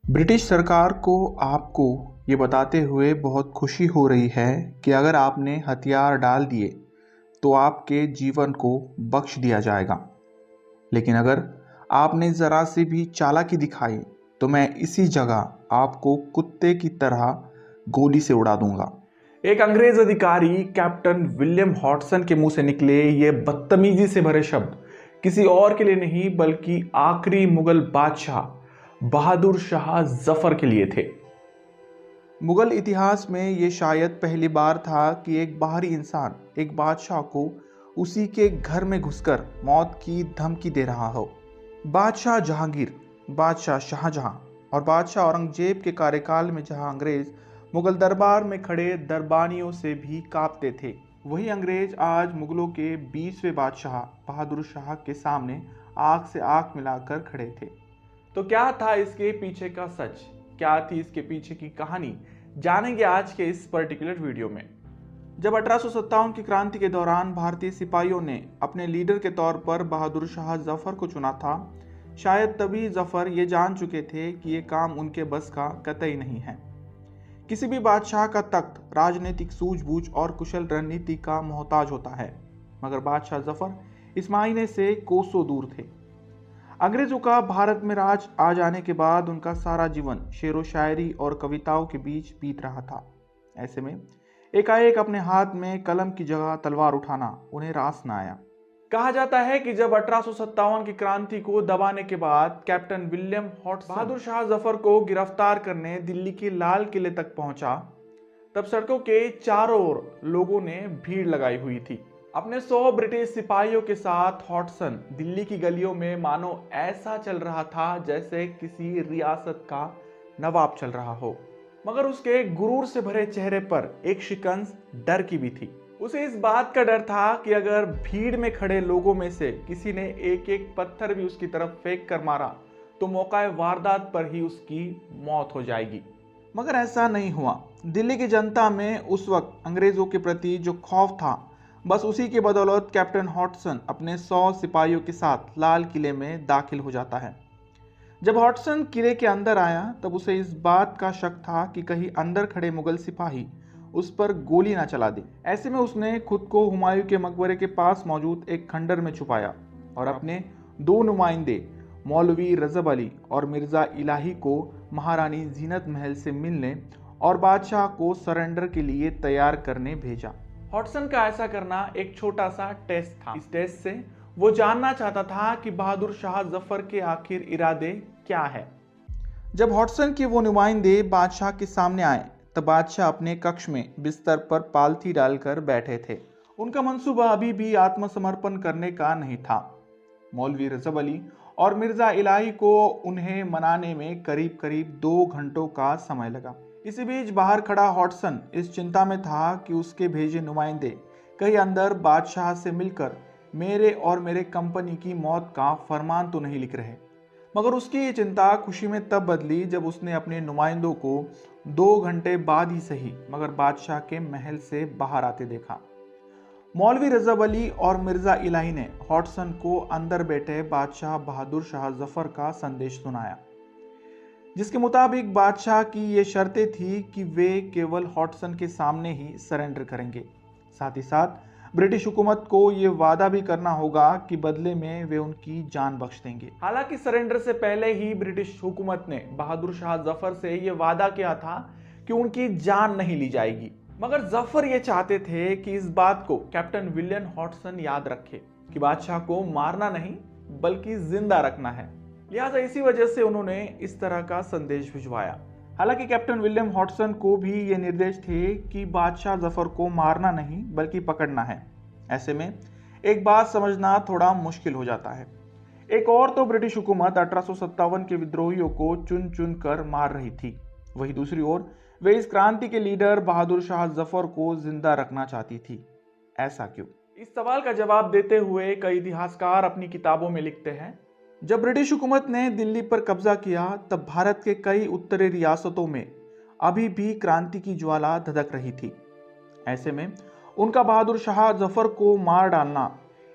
British सरकार को आपको ये बताते हुए बहुत खुशी हो रही है कि अगर आपने हथियार डाल दिए तो आपके जीवन को बख्श दिया जाएगा। लेकिन अगर आपने ज़रा सी भी चालाकी दिखाई तो मैं इसी जगह आपको कुत्ते की तरह गोली से उड़ा दूंगा। एक अंग्रेज अधिकारी कैप्टन विलियम हॉटसन के मुंह से निकले ये बदतमीजी से भरे शब्द किसी और के लिए नहीं बल्कि आखिरी मुगल बादशाह बहादुर शाह जफर के लिए थे। मुगल इतिहास में ये शायद पहली बार था कि एक बाहरी इंसान एक बादशाह को उसी के घर में घुसकर मौत की धमकी दे रहा हो। बादशाह जहांगीर, बादशाह शाहजहां और बादशाह औरंगजेब के कार्यकाल में जहां अंग्रेज मुगल दरबार में खड़े दरबानियों से भी कांपते थे, वही अंग्रेज आज मुगलों के 20वें बादशाह बहादुर शाह के सामने आंख से आंख मिलाकर खड़े थे। तो क्या था इसके पीछे का सच, क्या थी इसके पीछे की कहानी, जानेंगे आज के इस पर्टिकुलर वीडियो में। जब 1857 की क्रांति के दौरान भारतीय सिपाहियों ने अपने लीडर के तौर पर बहादुर शाह जफर को चुना था, शायद तभी जफर ये जान चुके थे कि ये काम उनके बस का कतई नहीं है। किसी भी बादशाह का तख्त राजनीतिक सूझबूझ और कुशल रणनीति का मोहताज होता है, मगर बादशाह जफर इस मायने से कोसों दूर थे। अंग्रेजों का भारत में राज आ जाने के बाद उनका सारा जीवन शेरो शायरी और कविताओं के बीच बीत रहा था। ऐसे में एकाएक अपने हाथ में कलम की जगह तलवार उठाना उन्हें रास न आया। कहा जाता है कि जब 1857 की क्रांति को दबाने के बाद कैप्टन विलियम हॉटसन बहादुर शाह जफर को गिरफ्तार करने दिल्ली के लाल किले तक पहुंचा, तब सड़कों के चारों ओर लोगों ने भीड़ लगाई हुई थी। अपने 100 ब्रिटिश सिपाहियों के साथ हॉटसन दिल्ली की गलियों में मानो ऐसा चल रहा था जैसे किसी रियासत का नवाब चल रहा हो, मगर उसके गुरूर से भरे चेहरे पर एक शिकंज डर की भी थी। उसे इस बात का डर था कि अगर भीड़ में खड़े लोगों में से किसी ने एक एक पत्थर भी उसकी तरफ फेंक कर मारा तो मौका वारदात पर ही उसकी मौत हो जाएगी। मगर ऐसा नहीं हुआ। दिल्ली की जनता में उस वक्त अंग्रेजों के प्रति जो खौफ था, बस उसी की बदौलत कैप्टन हॉटसन अपने 100 सिपाहियों के साथ लाल किले में दाखिल हो जाता है। जब हॉटसन किले के अंदर आया तब उसे इस बात का शक था कि कहीं अंदर खड़े मुगल सिपाही उस पर गोली ना चला दे। ऐसे में उसने खुद को हुमायूं के मकबरे के पास मौजूद एक खंडर में छुपाया और अपने 2 नुमाइंदे मौलवी रजब अली और मिर्जा इलाही को महारानी जीनत महल से मिलने और बादशाह को सरेंडर के लिए तैयार करने भेजा। हॉटसन का ऐसा करना एक छोटा सा टेस्ट था। इस टेस्ट से वो जानना चाहता था कि बहादुर शाह जफर के आखिर इरादे क्या है। जब हॉटसन के वो नुमाइंदे बादशाह के सामने आए तब बादशाह अपने कक्ष में बिस्तर पर पालथी डालकर बैठे थे। उनका मंसूबा अभी भी आत्मसमर्पण करने का नहीं था। मौलवी रजब अली और मिर्जा इलाही को उन्हें मनाने में करीब करीब 2 घंटों का समय लगा। इसी बीच बाहर खड़ा हॉटसन इस चिंता में था कि उसके भेजे नुमाइंदे कहीं अंदर बादशाह से मिलकर मेरे और मेरे कंपनी की मौत का फरमान तो नहीं लिख रहे। मगर उसकी ये चिंता खुशी में तब बदली जब उसने अपने नुमाइंदों को 2 घंटे बाद ही सही मगर बादशाह के महल से बाहर आते देखा। मौलवी रजब अली और मिर्जा इलाही ने हॉटसन को अंदर बैठे बादशाह बहादुर शाह जफर का संदेश सुनाया, जिसके मुताबिक बादशाह की ये शर्तें थी कि वे केवल हॉटसन के सामने ही सरेंडर करेंगे। साथ ही साथ ब्रिटिश हुकूमत को ये वादा भी करना होगा कि बदले में वे उनकी जान बख्श देंगे। हालांकि सरेंडर से पहले ही ब्रिटिश हुकूमत ने बहादुर शाह जफर से ये वादा किया था कि उनकी जान नहीं ली जाएगी, मगर जफर ये चाहते थे कि इस बात को कैप्टन विलियम हॉटसन याद रखे कि बादशाह को मारना नहीं बल्कि जिंदा रखना है। लिहाजा इसी वजह से उन्होंने इस तरह का संदेश भिजवाया। हालांकि कैप्टन विलियम हॉटसन को भी ये निर्देश थे कि बादशाह जफर को मारना नहीं बल्कि पकड़ना है। ऐसे में एक बात समझना थोड़ा मुश्किल हो जाता है। एक और तो ब्रिटिश हुकूमत 1857 के विद्रोहियों को चुन चुन कर मार रही थी, वही दूसरी ओर वे इस क्रांति के लीडर बहादुर शाह जफर को जिंदा रखना चाहती थी। ऐसा क्यों? इस सवाल का जवाब देते हुए कई इतिहासकार अपनी किताबों में लिखते हैं, जब ब्रिटिश हुकूमत ने दिल्ली पर कब्जा किया तब भारत के कई उत्तरी रियासतों में अभी भी क्रांति की ज्वाला धधक रही थी। ऐसे में उनका बहादुर शाह जफर को मार डालना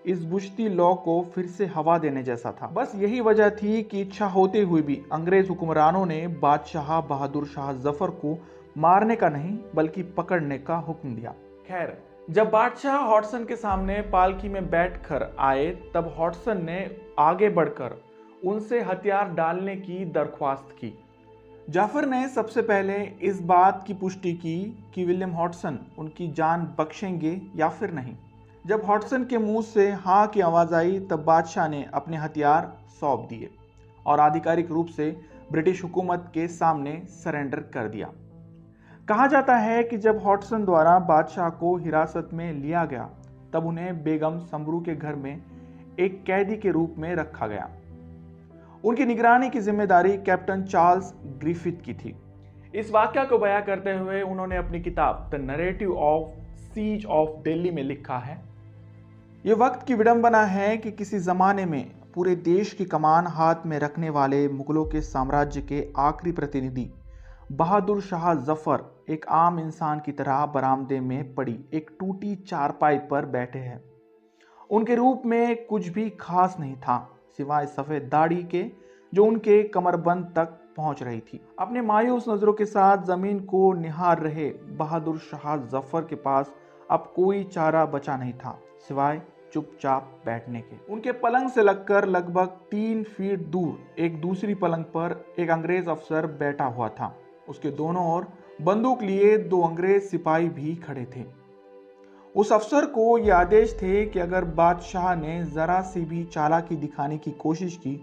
इस बुझती लौ को फिर से हवा देने जैसा था। बस यही वजह थी कि इच्छा होते हुए भी अंग्रेज हुक्मरानों ने बादशाह बहादुर शाह जफर को मारने का नहीं बल्कि पकड़ने का हुक्म दिया। खैर, जब बादशाह हॉटसन के सामने पालकी में बैठकर आए तब हॉटसन ने आगे बढ़कर उनसे हथियार डालने की दरख्वास्त की। जाफर ने सबसे पहले इस बात की पुष्टि की कि विलियम हॉटसन उनकी जान बख्शेंगे या फिर नहीं। जब हॉटसन के मुंह से हाँ की आवाज आई तब बादशाह ने अपने हथियार सौंप दिए और आधिकारिक रूप से ब्रिटिश हुकूमत के सामने सरेंडर कर दिया। कहा जाता है कि जब हॉटसन द्वारा बादशाह को हिरासत में लिया गया तब उन्हें बेगम समरू के घर में एक कैदी के रूप में रखा गया। उनकी निगरानी की जिम्मेदारी कैप्टन चार्ल्स ग्रिफिथ की थी। इस वाकया को बयां करते हुए उन्होंने अपनी किताब the narrative of siege of Delhi में लिखा है, यह वक्त की विडंबना है कि किसी जमाने में पूरे देश की कमान हाथ में रखने वाले मुगलों के साम्राज्य के आखिरी प्रतिनिधि बहादुर शाह जफर एक आम इंसान की तरह बरामदे में पड़ी एक टूटी चारपाई पर बैठे हैं। उनके रूप में कुछ भी खास नहीं था सिवाय सफेद दाढ़ी के जो उनके कमरबंद तक पहुंच रही थी। अपने मायूस नजरों के साथ जमीन को निहार रहे बहादुर शाह जफर के पास अब कोई चारा बचा नहीं था सिवाय चुपचाप बैठने के। उनके पलंग से लगकर लगभग 3 फीट दूर एक दूसरी पलंग पर एक अंग्रेज अफसर बैठा हुआ था। उसके दोनों ओर बंदूक लिए 2 अंग्रेज सिपाही भी खड़े थे। उस अफसर को यह आदेश थे कि अगर बादशाह ने जरा सी भी चालाकी दिखाने की कोशिश की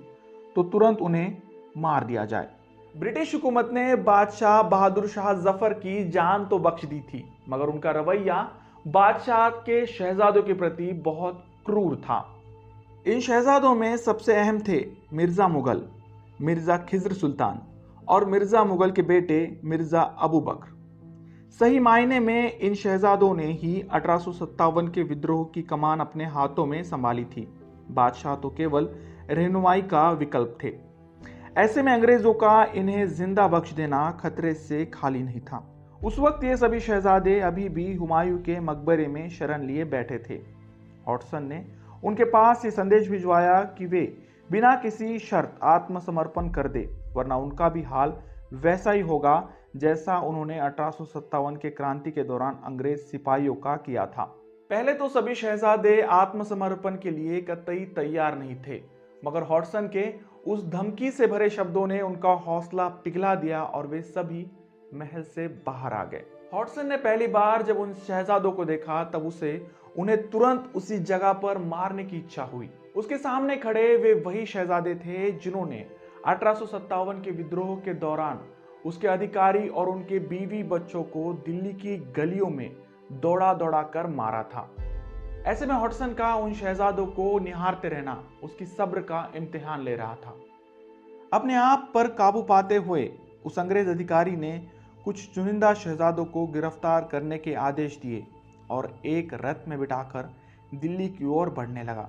तो तुरंत उन्हें मार दिया जाए। ब्रिटिश हुकूमत ने बादशाह बहादुर शाह जफर की जान तो बख्श दी थी मगर उनका रवैया बादशाह के शहजादों के प्रति बहुत क्रूर था। इन शहजादों में सबसे अहम थे मिर्जा मुगल, मिर्जा खिज्र सुल्तान और मिर्जा मुगल के बेटे मिर्जा अबू बकर। सही मायने में इन शहजादों ने ही 1857 के विद्रोह की कमान अपने हाथों में संभाली थी। बादशाह तो केवल रहनुमाई का विकल्प थे। ऐसे में अंग्रेजों का इन्हें जिंदा बख्श देना खतरे से खाली नहीं था। उस वक्त ये सभी शहजादे अभी भी हुमायूं के मकबरे में शरण लिए बैठे थे। हॉटसन ने उनके पास ये संदेश भिजवाया कि वे बिना किसी शर्त आत्मसमर्पण कर दे वरना उनका भी हाल वैसा ही होगा जैसा उन्होंने 1857 के क्रांति के दौरान अंग्रेज सिपाहियों का किया था। पहले तो सभी शहजादे आत्मसमर्पण के लिए कतई तैयार नहीं थे मगर हॉटसन के उस धमकी से भरे शब्दों ने उनका हौसला पिघला दिया और वे सभी महल से बाहर आ गए। हॉटसन ने पहली बार जब उन शहजादों को देखा तब उन्हें तुरंत उसी जगह पर मारने की इच्छा हुई। उसके सामने खड़े वे वही शहजादे थे जिन्होंने 1857 के विद्रोह के दौरान उसके अधिकारी और उनके बीवी बच्चों को दिल्ली की गलियों में दौड़ा दौड़ा कर मारा था। ऐसे में हॉटसन का उन शहजादों को निहारते रहना उसकी सब्र का इम्तिहान ले रहा था। अपने आप पर काबू पाते हुए उस अंग्रेज अधिकारी ने कुछ चुनिंदा शहजादों को गिरफ्तार करने के आदेश दिए और एक रथ में बिठाकर दिल्ली की ओर बढ़ने लगा।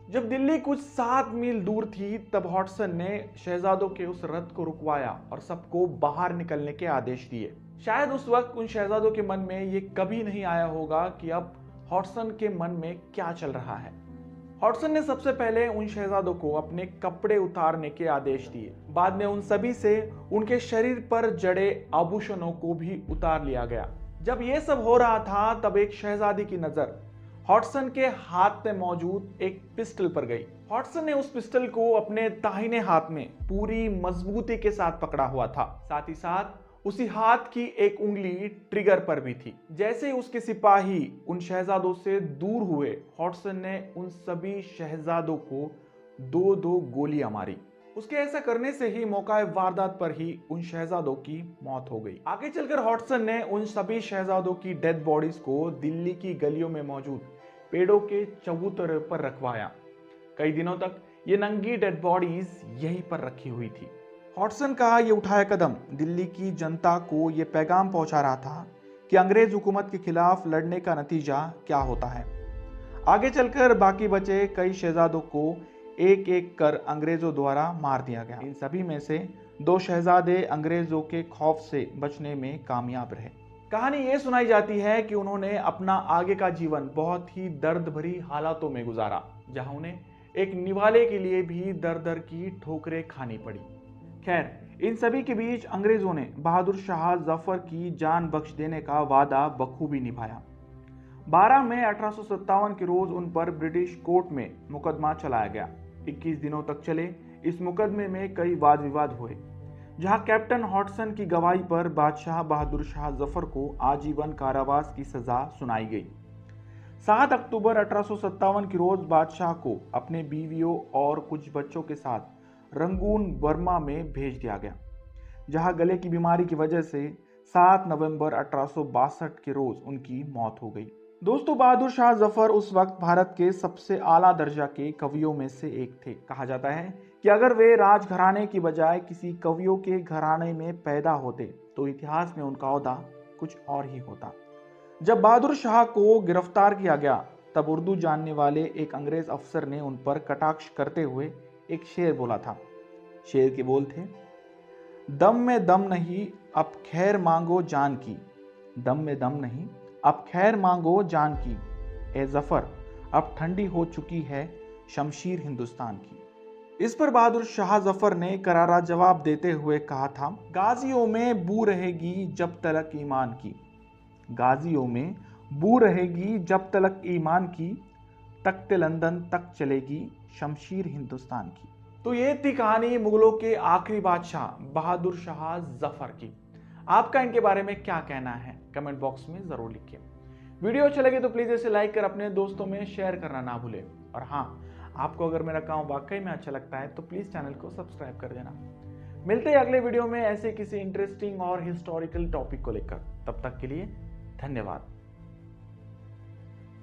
जब दिल्ली कुछ 7 मील दूर थी तब हॉटसन ने शहजादों के उस रथ को रुकवाया और सबको बाहर निकलने के आदेश दिए। शायद उस वक्त उन शहजादों के मन में ये कभी नहीं आया होगा कि अब हॉटसन के मन में क्या चल रहा है। हॉटसन ने सबसे पहले उन शहजादों को अपने कपड़े उतारने के आदेश दिए। बाद में उन सभी से उनके शरीर पर जड़े आभूषणों को भी उतार लिया गया। जब यह सब हो रहा था तब एक शहजादी की नजर हॉटसन के हाथ में मौजूद एक पिस्टल पर गई। हॉटसन ने उस पिस्टल को अपने दाहिने हाथ में पूरी मजबूती के साथ पकड़ा हुआ था। साथ ही साथ उसी हाथ की एक उंगली ट्रिगर पर भी थी। जैसे उसके सिपाही उन शहजादों से दूर हुए हॉटसन ने उन सभी शहजादों को 2-2 गोलियां मारी। उसके ऐसा करने से ही मौका वारदात पर ही उन शहजादों की मौत हो गई। आगे चलकर हॉटसन ने उन सभी शहजादों की डेड बॉडीज को दिल्ली की गलियों में मौजूद पेड़ों के चबूतरे पर रखवाया। कई दिनों तक ये नंगी डेड बॉडीज यहीं पर रखी हुई थी। हॉटसन का ये उठाया कदम दिल्ली की जनता को ये पैगाम पहुंचा रहा था कि अंग्रेज हुकूमत के खिलाफ लड़ने का नतीजा क्या होता है। आगे चलकर बाकी बचे कई शहजादों को एक एक कर अंग्रेजों द्वारा मार दिया गया। इन सभी में से 2 शहजादे अंग्रेजों के खौफ से बचने में कामयाब रहे। कहानी ये सुनाई जाती है कि उन्होंने अपना आगे का जीवन बहुत ही दर्द भरी हालातों में गुजारा। जहां उन्हें एक निवाले के लिए भी दर दर की ठोकरें खानी पड़ी। खैर, इन सभी के बीच अंग्रेजों ने बहादुर शाह जफर की जान बख्श देने का वादा बखूबी निभाया। 12 मई 1857 के रोज उन पर ब्रिटिश कोर्ट में मुकदमा चलाया गया। 21 दिनों तक चले इस मुकदमे में कई वाद विवाद हुए, जहां कैप्टन हॉटसन की गवाही पर बादशाह बहादुर शाह जफर को आजीवन कारावास की सजा सुनाई गई। 7 अक्टूबर 1857 के रोज बादशाह को अपने बीवियों और कुछ बच्चों के साथ रंगून बर्मा में भेज दिया गया, जहां गले की बीमारी की वजह से 7 नवंबर 1862 के रोज उनकी मौत हो गई। दोस्तों, बहादुर शाह जफर उस वक्त भारत के सबसे आला दर्जा के कवियों में से एक थे। कहा जाता है कि अगर वे राजघराने की बजाय किसी कवियों के घराने में पैदा होते तो इतिहास में उनका ओहदा कुछ और ही होता। जब बहादुर शाह को गिरफ्तार किया गया तब उर्दू जानने वाले एक अंग्रेज अफसर ने उन पर कटाक्ष करते हुए एक शेर बोला था। शेर के बोल थे, दम में दम नहीं अब खैर मांगो जान की, दम में दम नहीं अब खैर मांगो जान की, ए जफर अब ठंडी हो चुकी है शमशीर हिंदुस्तान की। इस पर बहादुर शाह जफर ने करारा जवाब देते हुए कहा था, गाजियों में बू रहेगी जब तलक ईमान की, गाजियों में बू रहेगी जब तलक ईमान की, तख्ते लंदन तक चलेगी शमशीर हिंदुस्तान की। तो ये थी कहानी मुगलों के आखिरी बादशाह बहादुर शाह जफर की। आपका इनके बारे में क्या कहना है कमेंट बॉक्स में जरूर लिखिए। वीडियो अच्छा लगे तो प्लीज इसे लाइक कर अपने दोस्तों में शेयर करना ना भूलें। और हाँ, आपको अगर मेरा काम वाकई में अच्छा लगता है तो प्लीज चैनल को सब्सक्राइब कर देना। मिलते हैं अगले वीडियो में ऐसे किसी इंटरेस्टिंग और हिस्टोरिकल टॉपिक को लेकर। तब तक के लिए धन्यवाद।